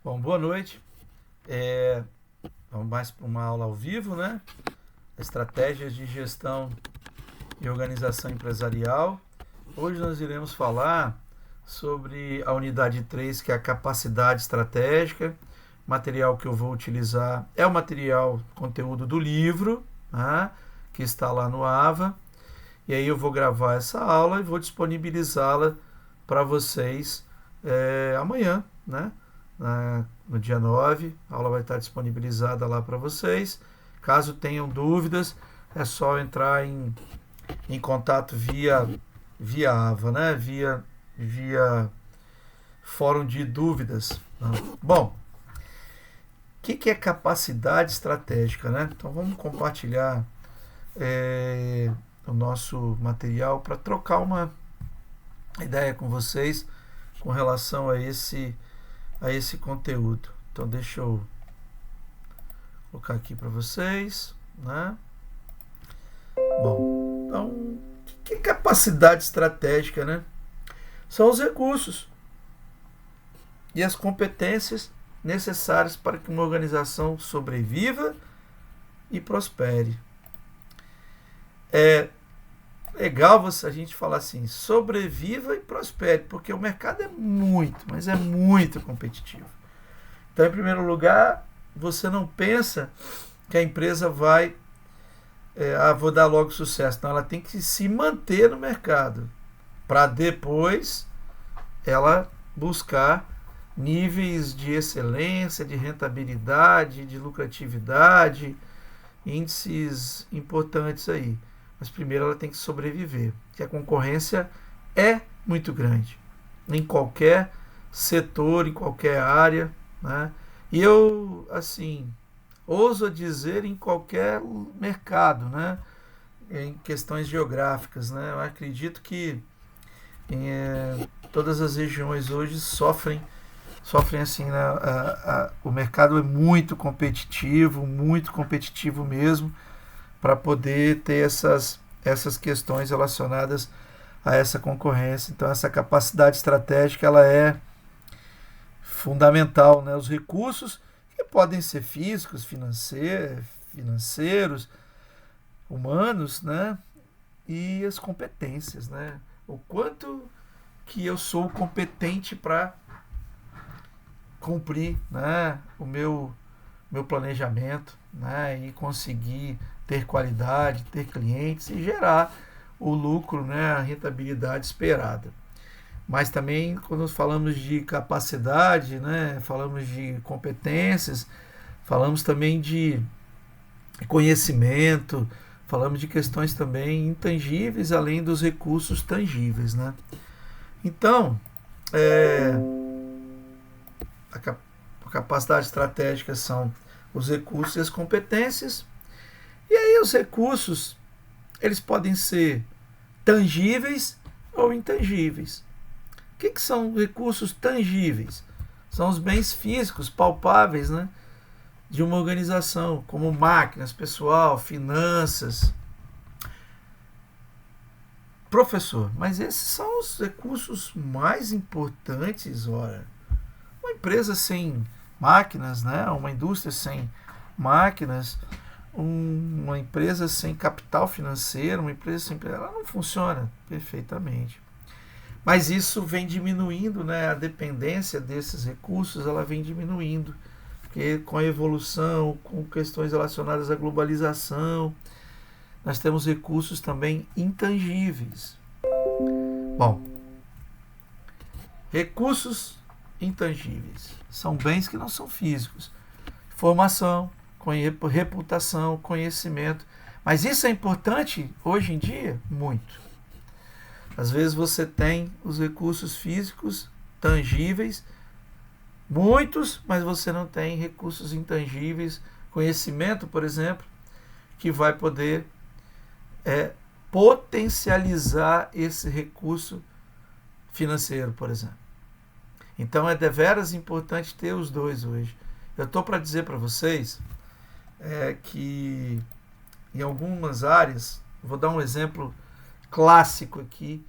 Bom, boa noite. Vamos mais para uma aula ao vivo, né? Estratégias de gestão e organização empresarial. Hoje nós iremos falar sobre a unidade 3, que é a capacidade estratégica. O material que eu vou utilizar é o material, conteúdo do livro, né? Que está lá no AVA. E aí eu vou gravar essa aula e vou disponibilizá-la para vocês amanhã, né? No dia 9, a aula vai estar disponibilizada lá para vocês. Caso tenham dúvidas, é só entrar em contato via AVA, né? Via fórum de dúvidas. Bom, o que é capacidade estratégica, né? Então vamos compartilhar o nosso material para trocar uma ideia com vocês com relação a esse conteúdo. Então deixa eu colocar aqui para vocês, né? Bom, então o que é capacidade estratégica, né? São os recursos e as competências necessárias para que uma organização sobreviva e prospere. É legal a gente falar assim, sobreviva e prospere, porque o mercado é muito, mas é muito competitivo. Então, em primeiro lugar, você não pensa que a empresa vai vou dar logo sucesso. Não, ela tem que se manter no mercado para depois ela buscar níveis de excelência, de rentabilidade, de lucratividade, índices importantes aí. Mas primeiro ela tem que sobreviver, porque a concorrência é muito grande em qualquer setor, em qualquer área, né? E eu, assim, ouso dizer em qualquer mercado, né? Em questões geográficas, né? Eu acredito que todas as regiões hoje sofrem assim, né? O mercado é muito competitivo mesmo, para poder ter essas questões relacionadas a essa concorrência. Então, essa capacidade estratégica ela é fundamental, né? Os recursos, que podem ser físicos, financeiros, humanos, né? E as competências, né? O quanto que eu sou competente para cumprir, né, o meu planejamento, né, e conseguir ter qualidade, ter clientes e gerar o lucro, né, a rentabilidade esperada. Mas também quando falamos de capacidade, né, falamos de competências, falamos também de conhecimento, falamos de questões também intangíveis, além dos recursos tangíveis, né? Então, a capacidade estratégica são os recursos e as competências. E aí os recursos, eles podem ser tangíveis ou intangíveis. O que são recursos tangíveis? São os bens físicos, palpáveis, né, de uma organização, como máquinas, pessoal, finanças. Professor, mas esses são os recursos mais importantes, ora. Uma empresa sem máquinas, né, uma indústria sem máquinas, uma empresa sem capital financeiro, uma empresa sem... ela não funciona perfeitamente. Mas isso vem diminuindo, né? A dependência desses recursos ela vem diminuindo, porque com a evolução, com questões relacionadas à globalização, nós temos recursos também intangíveis. Bom, recursos intangíveis são bens que não são físicos. Formação, reputação, conhecimento. Mas isso é importante hoje em dia? Muito. Às vezes você tem os recursos físicos tangíveis, muitos, mas você não tem recursos intangíveis, conhecimento, por exemplo, que vai poder potencializar esse recurso financeiro, por exemplo. Então é deveras importante ter os dois hoje. Eu estou para dizer para vocês que em algumas áreas, vou dar um exemplo clássico aqui,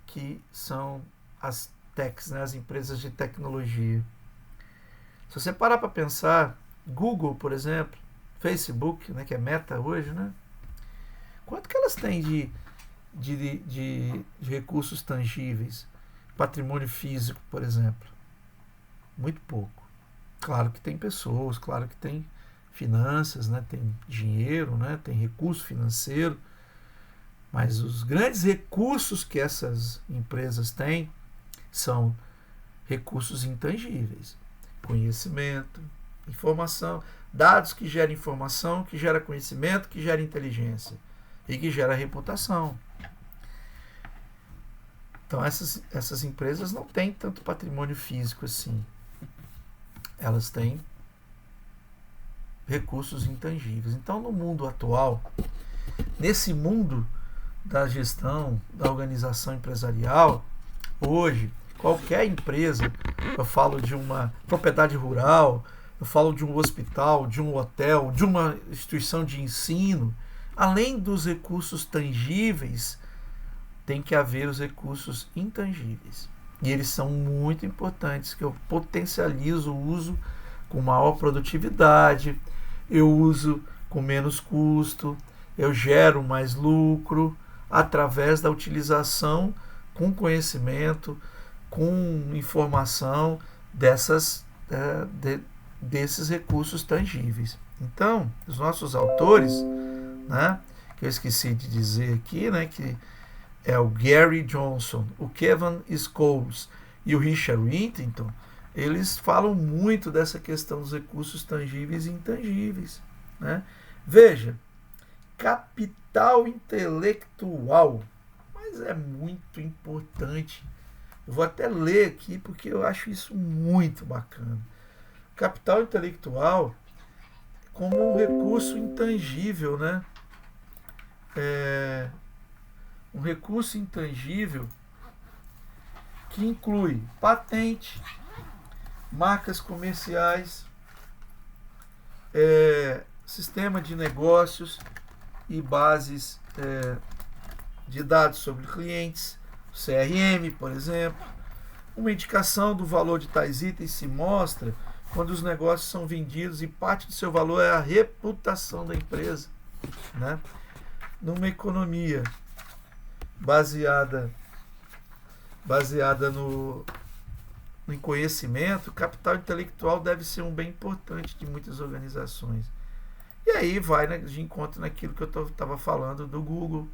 que são as techs, né, as empresas de tecnologia. Se você parar para pensar, Google, por exemplo, Facebook, né, que é Meta hoje, né? Quanto que elas têm de recursos tangíveis? Patrimônio físico, por exemplo. Muito pouco. Claro que tem pessoas, claro que tem finanças, né? Tem dinheiro, né? Tem recurso financeiro, mas os grandes recursos que essas empresas têm são recursos intangíveis. Conhecimento, informação, dados que geram informação, que gera conhecimento, que gera inteligência e que gera reputação. Então essas empresas não têm tanto patrimônio físico assim. Elas têm recursos intangíveis. Então, no mundo atual, nesse mundo da gestão, da organização empresarial, hoje, qualquer empresa, eu falo de uma propriedade rural, eu falo de um hospital, de um hotel, de uma instituição de ensino, além dos recursos tangíveis, tem que haver os recursos intangíveis. E eles são muito importantes, que eu potencializo o uso com maior produtividade, eu uso com menos custo, eu gero mais lucro através da utilização com conhecimento, com informação desses recursos tangíveis. Então, os nossos autores, né, que eu esqueci de dizer aqui, né, que é o Gary Johnson, o Kevin Scholes e o Richard Whittington, eles falam muito dessa questão dos recursos tangíveis e intangíveis, né? Veja, capital intelectual, mas é muito importante. Eu vou até ler aqui porque eu acho isso muito bacana. Capital intelectual como um recurso intangível, né? Um recurso intangível que inclui patente, marcas comerciais, sistema de negócios e bases de dados sobre clientes, CRM, por exemplo. Uma indicação do valor de tais itens se mostra quando os negócios são vendidos e parte do seu valor é a reputação da empresa, né? Numa economia baseada em conhecimento, capital intelectual deve ser um bem importante de muitas organizações. E aí vai, né, de encontro naquilo que eu estava falando do Google,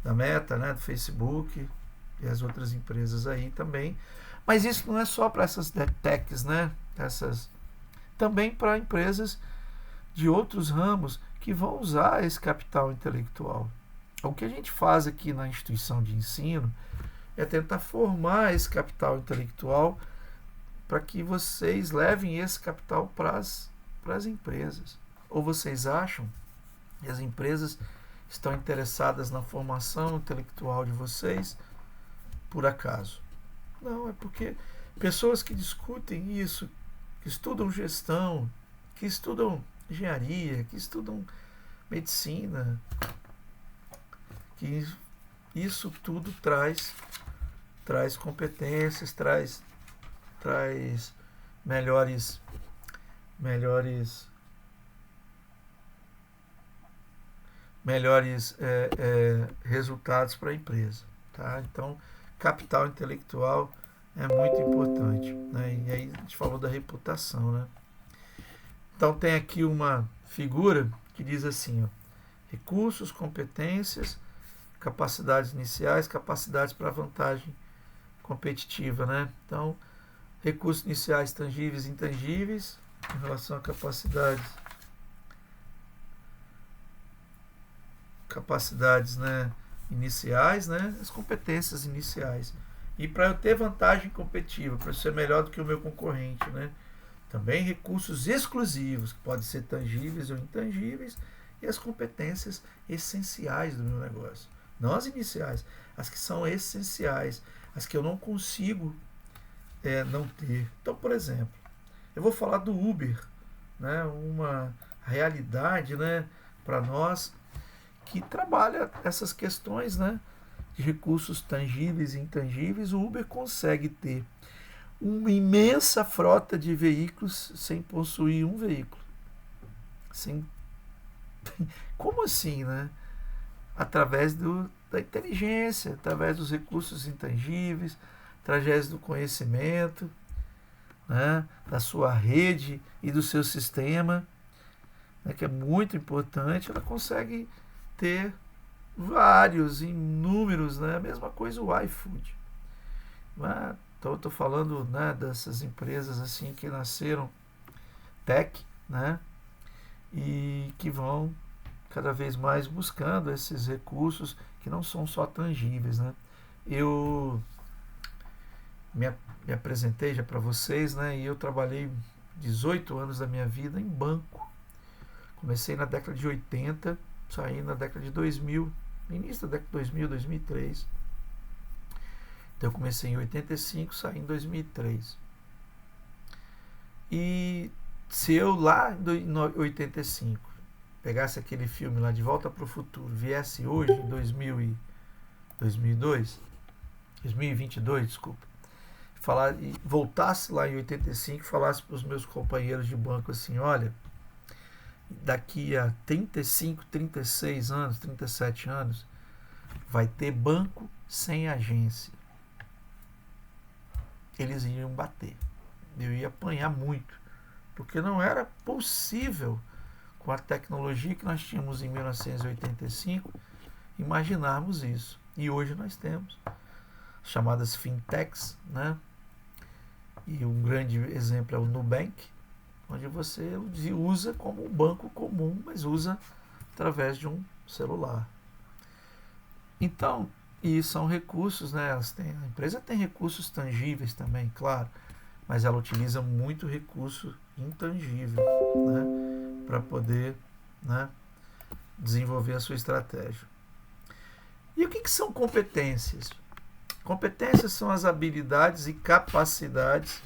da Meta, né, do Facebook e as outras empresas aí também. Mas isso não é só para essas techs, né? Também para empresas de outros ramos que vão usar esse capital intelectual. O que a gente faz aqui na instituição de ensino é tentar formar esse capital intelectual para que vocês levem esse capital para as empresas. Ou vocês acham que as empresas estão interessadas na formação intelectual de vocês por acaso? Não, é porque pessoas que discutem isso, que estudam gestão, que estudam engenharia, que estudam medicina, que isso tudo traz competências, traz melhores resultados para a empresa, tá? Então, capital intelectual é muito importante, né? E aí a gente falou da reputação, né? Então tem aqui uma figura que diz assim, ó, recursos, competências, capacidades iniciais, capacidades para vantagem competitiva, né? Então, recursos iniciais tangíveis e intangíveis em relação a capacidades, né, iniciais, né, as competências iniciais. E para eu ter vantagem competitiva, para eu ser melhor do que o meu concorrente, né? Também recursos exclusivos, que podem ser tangíveis ou intangíveis, e as competências essenciais do meu negócio. Não as iniciais, as que são essenciais, as que eu não consigo não ter. Então, por exemplo, eu vou falar do Uber, né? Uma realidade, né, para nós que trabalha essas questões, né, de recursos tangíveis e intangíveis. O Uber consegue ter uma imensa frota de veículos sem possuir um veículo. Sem... Como assim, né? Através da inteligência, através dos recursos intangíveis, através do conhecimento, né? Da sua rede e do seu sistema, né? Que é muito importante, ela consegue ter vários, inúmeros, né? A mesma coisa o iFood. Então eu estou falando, né, dessas empresas assim que nasceram tech, né? E que vão cada vez mais buscando esses recursos que não são só tangíveis, né? Eu me apresentei já para vocês, né? E eu trabalhei 18 anos da minha vida em banco. Comecei na década de 80, saí na década de 2000, no início da década de 2000, 2003. Então eu comecei em 85, saí em 2003. E se eu lá em 85 pegasse aquele filme lá De Volta para o Futuro, viesse hoje em 2022, desculpa, e voltasse lá em 85 e falasse para os meus companheiros de banco assim, olha, daqui a 35, 36 anos, 37 anos, vai ter banco sem agência. Eles iam bater. Eu ia apanhar muito, porque não era possível, com a tecnologia que nós tínhamos em 1985, imaginarmos isso. E hoje nós temos chamadas fintechs, né? E um grande exemplo é o Nubank, onde você usa como um banco comum, mas usa através de um celular. Então, e são recursos, né? A empresa tem recursos tangíveis também, claro, mas ela utiliza muito recurso intangível, né? Para poder, né, desenvolver a sua estratégia. E o que são competências? Competências são as habilidades e capacidades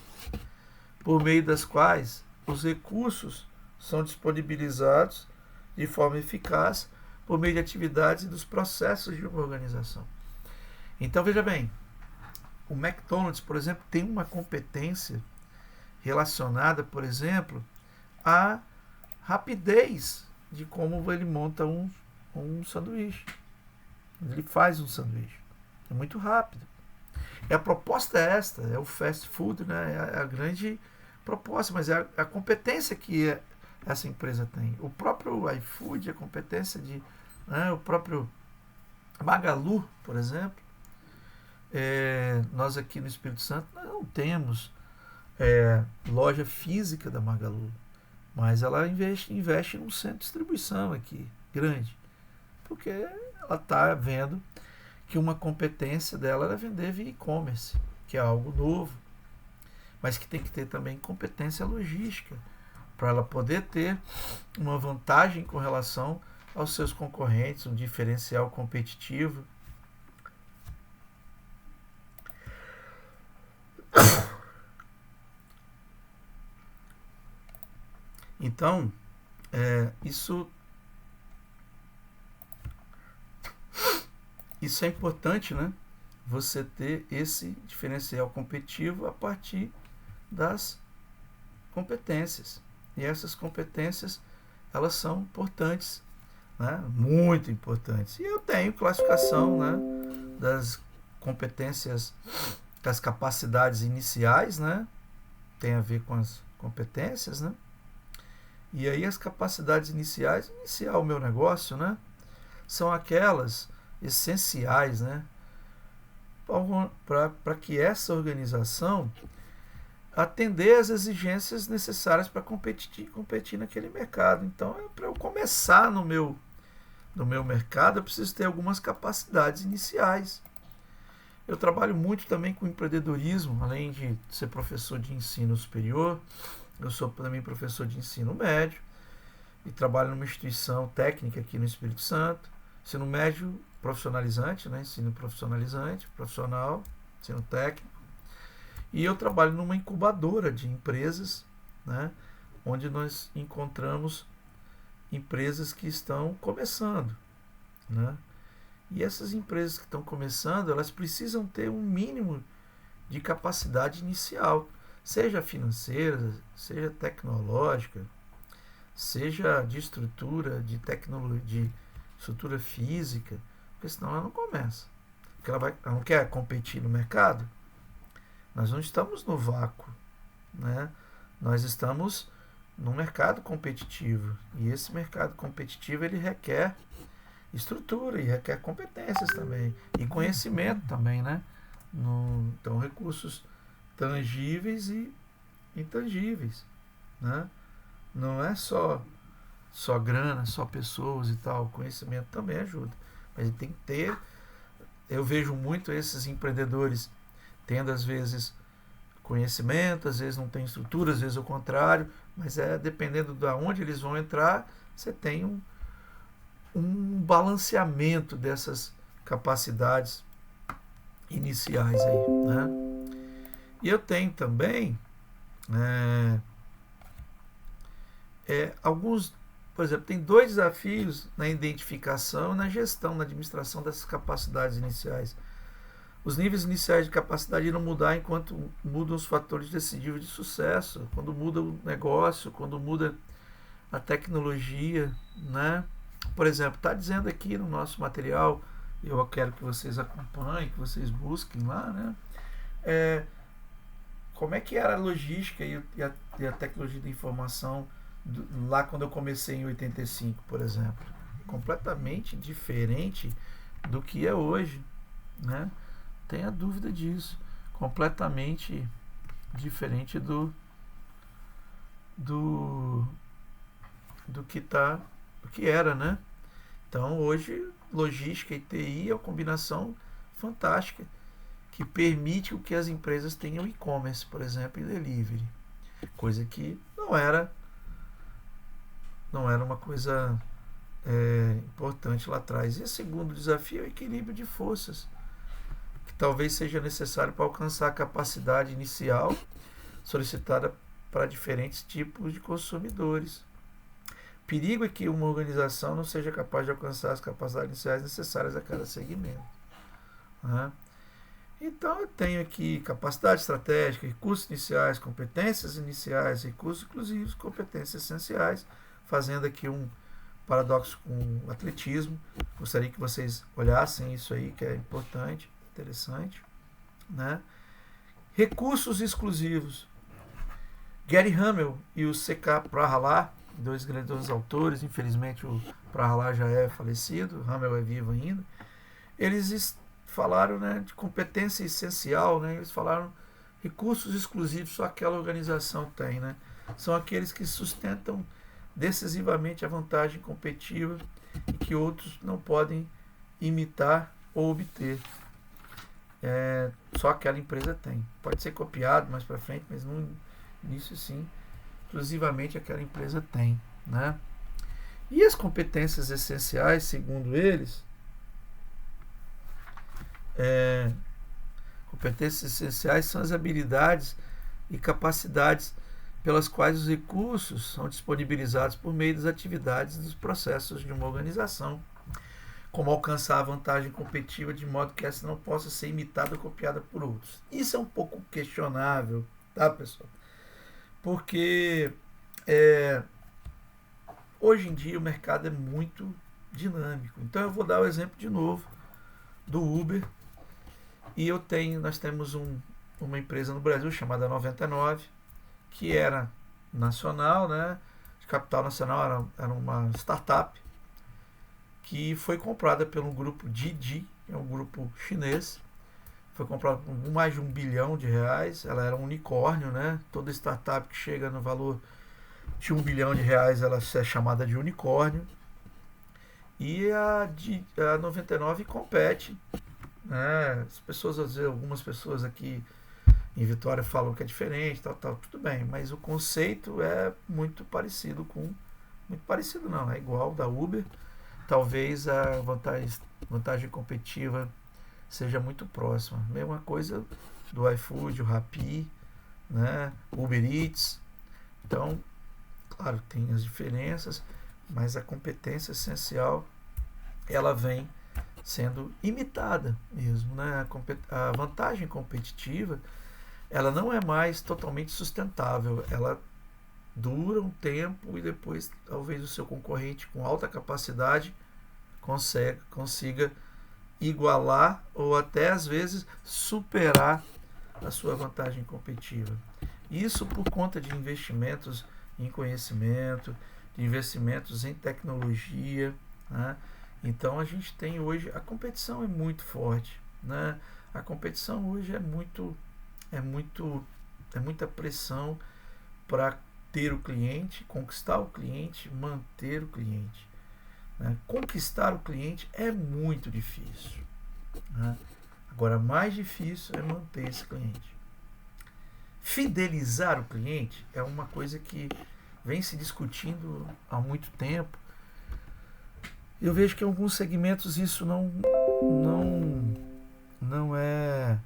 por meio das quais os recursos são disponibilizados de forma eficaz por meio de atividades e dos processos de uma organização. Então, veja bem, o McDonald's, por exemplo, tem uma competência relacionada, por exemplo, à rapidez de como ele monta um sanduíche. Ele faz um sanduíche. É muito rápido. E a proposta é esta, é o fast food, né? É a grande proposta, mas é a competência que essa empresa tem. O próprio iFood, a competência de... né, o próprio Magalu, por exemplo, nós aqui no Espírito Santo nós não temos loja física da Magalu, mas ela investe num centro de distribuição aqui, grande, porque ela está vendo que uma competência dela era vender via e-commerce, que é algo novo, mas que tem que ter também competência logística, para ela poder ter uma vantagem com relação aos seus concorrentes, um diferencial competitivo. Então, isso é importante, né? Você ter esse diferencial competitivo a partir das competências. E essas competências, elas são importantes, né? Muito importantes. E eu tenho classificação, né, das competências, das capacidades iniciais, né? Tem a ver com as competências, né? E aí as capacidades iniciais, iniciar o meu negócio, né, são aquelas essenciais, né, para que essa organização atender às exigências necessárias para competir naquele mercado. Então, para eu começar no meu mercado, eu preciso ter algumas capacidades iniciais. Eu trabalho muito também com empreendedorismo, além de ser professor de ensino superior. Eu sou também professor de ensino médio e trabalho numa instituição técnica aqui no Espírito Santo. Ensino médio profissionalizante, né? Ensino profissionalizante, profissional, ensino técnico. E eu trabalho numa incubadora de empresas, né? Onde nós encontramos empresas que estão começando, né? E essas empresas que estão começando, elas precisam ter um mínimo de capacidade inicial, seja financeira, seja tecnológica, seja de estrutura, de tecnologia, de estrutura física, porque senão ela não começa. Porque ela não quer competir no mercado. Nós não estamos no vácuo, né? Nós estamos num mercado competitivo, e esse mercado competitivo ele requer estrutura e requer competências também e conhecimento também, né? Então, recursos tangíveis e intangíveis, né? Não é só grana, só pessoas e tal. O conhecimento também ajuda, mas ele tem que ter. Eu vejo muito esses empreendedores tendo às vezes conhecimento, às vezes não tem estrutura, às vezes o contrário, mas dependendo de onde eles vão entrar, você tem um balanceamento dessas capacidades iniciais aí, né? E eu tenho também alguns, por exemplo, tem 2 desafios na identificação e na gestão, na administração dessas capacidades iniciais. Os níveis iniciais de capacidade irão mudar enquanto mudam os fatores decisivos de sucesso, quando muda o negócio, quando muda a tecnologia, né? Por exemplo, está dizendo aqui no nosso material, eu quero que vocês acompanhem, que vocês busquem lá, né? Como é que era a logística e a tecnologia da informação lá quando eu comecei em 85, por exemplo. Completamente diferente do que é hoje, né? Tenha dúvida disso. Completamente diferente do que era, né? Então hoje logística e TI é uma combinação fantástica que permite que as empresas tenham e-commerce, por exemplo, e delivery, coisa que não era uma coisa importante lá atrás. E o segundo desafio é o equilíbrio de forças, que talvez seja necessário para alcançar a capacidade inicial solicitada para diferentes tipos de consumidores. Perigo é que uma organização não seja capaz de alcançar as capacidades iniciais necessárias a cada segmento, né? Então eu tenho aqui capacidade estratégica, recursos iniciais, competências iniciais, recursos inclusivos, competências essenciais, fazendo aqui um paradoxo com o atletismo. Gostaria que vocês olhassem isso aí, que é importante, interessante, né? Recursos exclusivos. Gary Hamel e o C.K. Prahalad, 2 grandes autores, infelizmente o Prahalad já é falecido, o Hamel é vivo ainda. Eles falaram, né, de competência essencial, né? Eles falaram recursos exclusivos, só aquela organização tem, né? São aqueles que sustentam decisivamente a vantagem competitiva e que outros não podem imitar ou obter. Só aquela empresa tem. Pode ser copiado mais para frente, mas no início sim, exclusivamente aquela empresa tem, né? E as competências essenciais, segundo eles, competências essenciais são as habilidades e capacidades pelas quais os recursos são disponibilizados por meio das atividades dos processos de uma organização, como alcançar a vantagem competitiva de modo que essa não possa ser imitada ou copiada por outros. Isso é um pouco questionável, tá, pessoal? Porque hoje em dia o mercado é muito dinâmico. Então eu vou dar o exemplo de novo do Uber. E nós temos uma empresa no Brasil chamada 99, que era nacional, né? De capital nacional, era uma startup que foi comprada pelo grupo Didi, que é um grupo chinês. Foi comprada por mais de R$1 bilhão. Ela era um unicórnio, né? Toda startup que chega no valor de R$1 bilhão, ela é chamada de unicórnio. E a 99 compete, né? As pessoas, às vezes, algumas pessoas aqui em Vitória falam que é diferente, tal, tudo bem, mas o conceito é muito parecido não, é igual ao da Uber. Talvez a vantagem competitiva seja muito próxima. Mesma coisa do iFood, o Rappi, né? Uber Eats. Então, claro, tem as diferenças, mas a competência essencial ela vem sendo imitada mesmo, né? A vantagem competitiva ela não é mais totalmente sustentável. Ela dura um tempo e depois talvez o seu concorrente com alta capacidade consiga igualar ou até às vezes superar a sua vantagem competitiva. Isso por conta de investimentos em conhecimento, de investimentos em tecnologia, né? Então a gente tem hoje, a competição é muito forte, né? A competição hoje é muita pressão para ter o cliente, conquistar o cliente, manter o cliente, né? Conquistar o cliente é muito difícil, né? Agora, mais difícil é manter esse cliente. Fidelizar o cliente é uma coisa que vem se discutindo há muito tempo. Eu vejo que em alguns segmentos isso não é,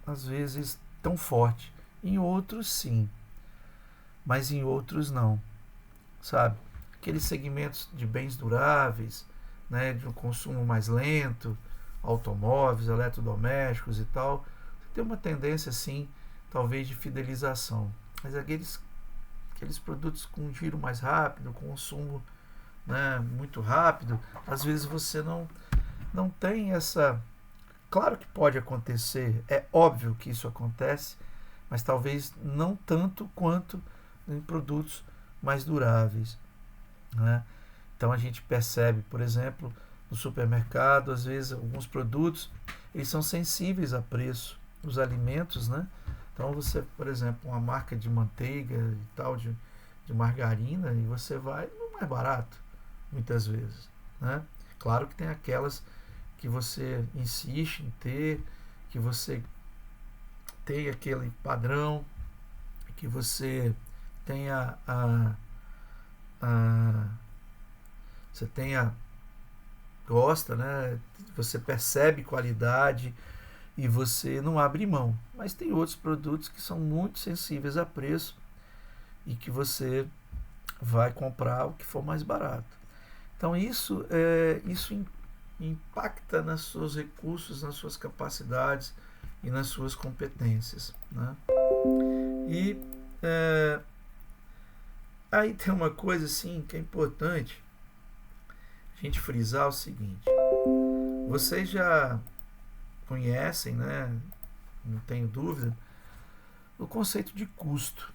às vezes, tão forte. Em outros, sim. Mas em outros, não. Sabe? Aqueles segmentos de bens duráveis, né, de um consumo mais lento, automóveis, eletrodomésticos e tal, tem uma tendência, sim, talvez de fidelização. Mas aqueles produtos com giro mais rápido, consumo, né, muito rápido, às vezes você não tem essa... Claro que pode acontecer, é óbvio que isso acontece, mas talvez não tanto quanto em produtos mais duráveis, né? Então a gente percebe, por exemplo, no supermercado, às vezes alguns produtos eles são sensíveis a preço, os alimentos, né? Então você, por exemplo, uma marca de manteiga e tal, de margarina, e você vai no mais barato, muitas vezes, né? Claro que tem aquelas que você insiste em ter, que você tem aquele padrão, que você tem você tenha gosta, né? Você percebe qualidade e você não abre mão. Mas tem outros produtos que são muito sensíveis a preço e que você vai comprar o que for mais barato. Então isso impacta nos seus recursos, nas suas capacidades e nas suas competências, né? E aí tem uma coisa assim que é importante a gente frisar o seguinte: vocês já conhecem, né? Não tenho dúvida, o conceito de custo,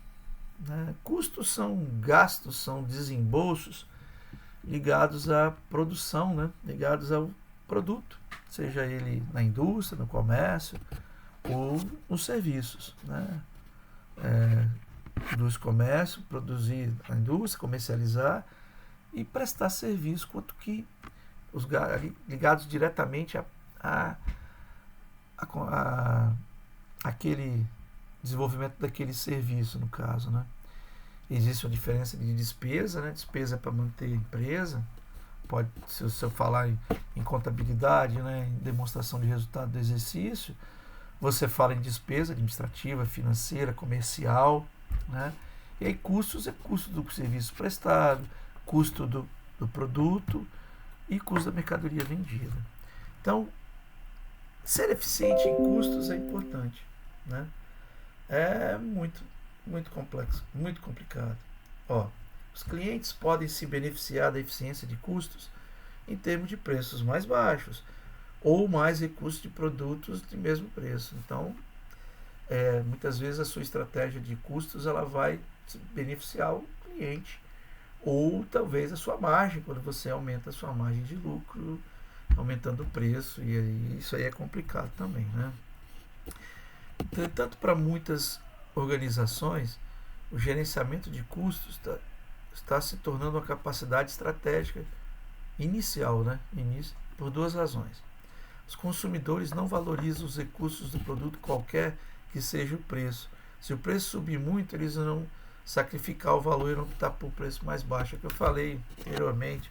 né? Custos são gastos, são desembolsos ligados à produção, né? Ligados ao produto, seja ele na indústria, no comércio ou nos serviços, né? Dos comércios, produzir na indústria, comercializar e prestar serviço, quanto que os ligados diretamente a aquele desenvolvimento daquele serviço, no caso, né? Existe uma diferença de despesa, né? Despesa para manter a empresa, pode, se eu falar em contabilidade, né, em demonstração de resultado do exercício, você fala em despesa administrativa, financeira, comercial, né? E aí custos é custo do serviço prestado, custo do produto e custo da mercadoria vendida. Então, ser eficiente em custos é importante, né? É muito complexo, muito complicado. Os clientes podem se beneficiar da eficiência de custos em termos de preços mais baixos ou mais recursos de produtos de mesmo preço. Então, muitas vezes a sua estratégia de custos ela vai beneficiar o cliente ou talvez a sua margem, quando você aumenta a sua margem de lucro, aumentando o preço, e aí, isso aí é complicado também, né? Entretanto, para muitas organizações, o gerenciamento de custos está se tornando uma capacidade estratégica inicial, né? Por duas razões. Os consumidores não valorizam os recursos do produto, qualquer que seja o preço. Se o preço subir muito, eles vão sacrificar o valor e não optar por preço mais baixo. É o que eu falei anteriormente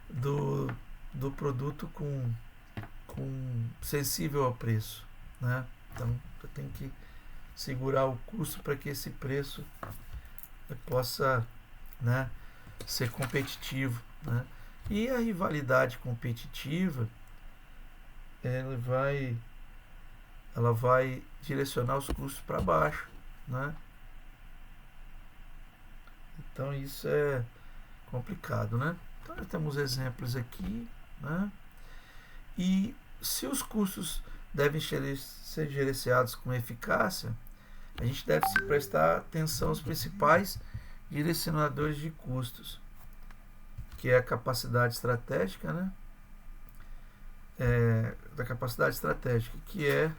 do produto com sensível ao preço, né? Então, eu tenho que segurar o custo para que esse preço possa, né, ser competitivo, né? E a rivalidade competitiva ela vai direcionar os custos para baixo, né? Então isso é complicado, né? Então nós temos exemplos aqui, né? E se os custos devem ser gerenciados com eficácia, a gente deve se prestar atenção aos principais direcionadores de custos, que é a capacidade estratégica, né? Da capacidade estratégica, que é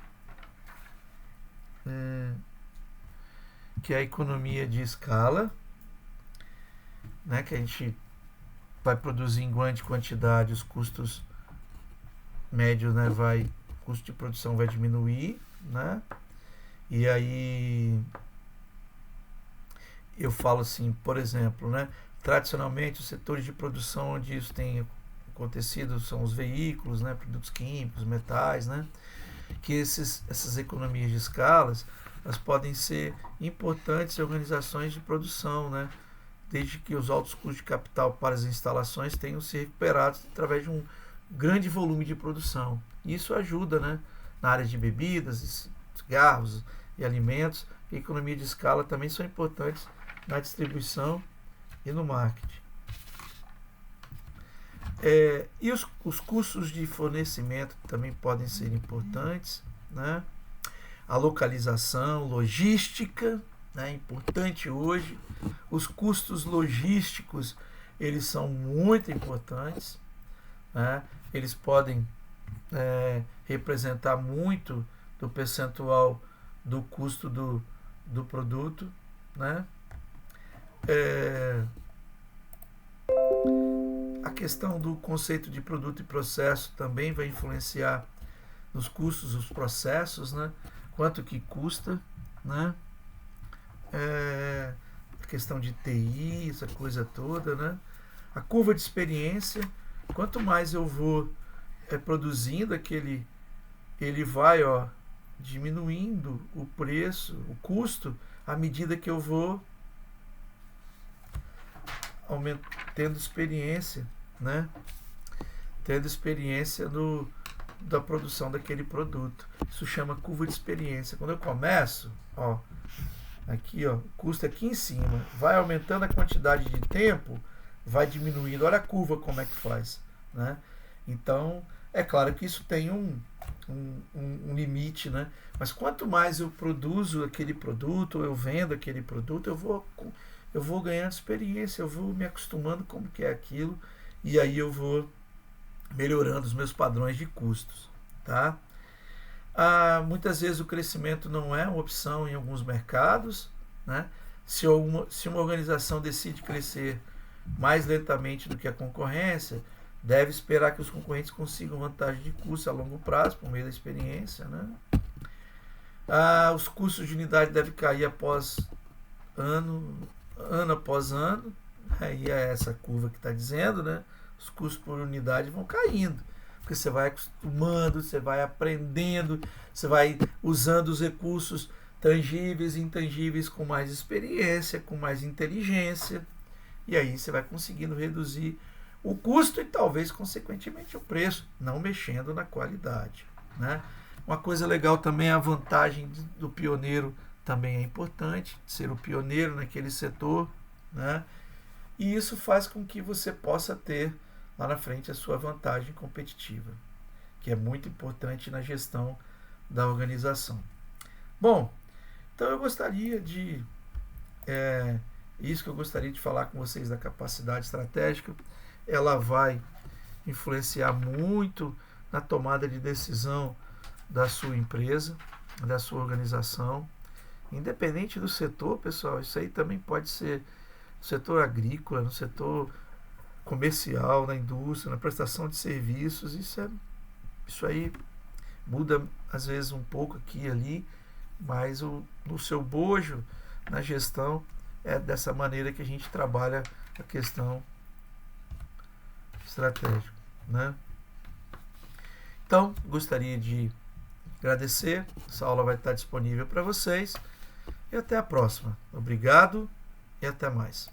a economia de escala, né? Que a gente vai produzir em grande quantidade, os custos médios, né? O custo de produção vai diminuir, né? E aí eu falo assim, por exemplo, né? Tradicionalmente, os setores de produção onde isso tem acontecido são os veículos, né? Produtos químicos, metais, né? Que essas economias de escalas, elas podem ser importantes em organizações de produção, né? Desde que os altos custos de capital para as instalações tenham se recuperado através de um grande volume de produção. Isso ajuda, né? Na área de bebidas, cigarros e alimentos. A economia de escala também são importantes na distribuição e no marketing. E os custos de fornecimento também podem ser importantes, né? A localização, logística, né? É importante hoje. Os custos logísticos, eles são muito importantes, né? Eles podem representar muito do percentual do custo do produto, né? A questão do conceito de produto e processo também vai influenciar nos custos, os processos, né? Quanto que custa, né? A questão de TI, essa coisa toda, né? A curva de experiência, quanto mais eu vou produzindo ele vai diminuindo o preço, o custo, à medida que eu vou tendo experiência, né? Tendo experiência da produção daquele produto. Isso chama curva de experiência. Quando eu começo, aqui, o custo aqui em cima, vai aumentando a quantidade de tempo, vai diminuindo. Olha a curva como é que faz, né? Então, é claro que isso tem um limite, né? Mas quanto mais eu produzo aquele produto, ou eu vendo aquele produto, eu vou ganhando experiência, eu vou me acostumando com o que é aquilo, e aí eu vou melhorando os meus padrões de custos, tá? Muitas vezes o crescimento não é uma opção em alguns mercados, né? Se uma organização decide crescer mais lentamente do que a concorrência, deve esperar que os concorrentes consigam vantagem de custo a longo prazo, por meio da experiência, né? Os custos de unidade devem cair após ano após ano, aí é essa curva que está dizendo, né? Os custos por unidade vão caindo, porque você vai acostumando, você vai aprendendo, você vai usando os recursos tangíveis e intangíveis com mais experiência, com mais inteligência, e aí você vai conseguindo reduzir o custo e talvez, consequentemente, o preço, não mexendo na qualidade, né? Uma coisa legal também é a vantagem do pioneiro, também é importante, ser o pioneiro naquele setor, né? E isso faz com que você possa ter lá na frente a sua vantagem competitiva, que é muito importante na gestão da organização. Bom, então eu gostaria de... isso que eu gostaria de falar com vocês da capacidade estratégica. Ela vai influenciar muito na tomada de decisão da sua empresa, da sua organização. Independente do setor, pessoal, isso aí também pode ser no setor agrícola, no setor comercial, na indústria, na prestação de serviços. Isso aí muda às vezes um pouco aqui e ali, mas no seu bojo, na gestão, é dessa maneira que a gente trabalha a questão estratégica, né? Então, gostaria de agradecer. Essa aula vai estar disponível para vocês. E até a próxima. Obrigado e até mais.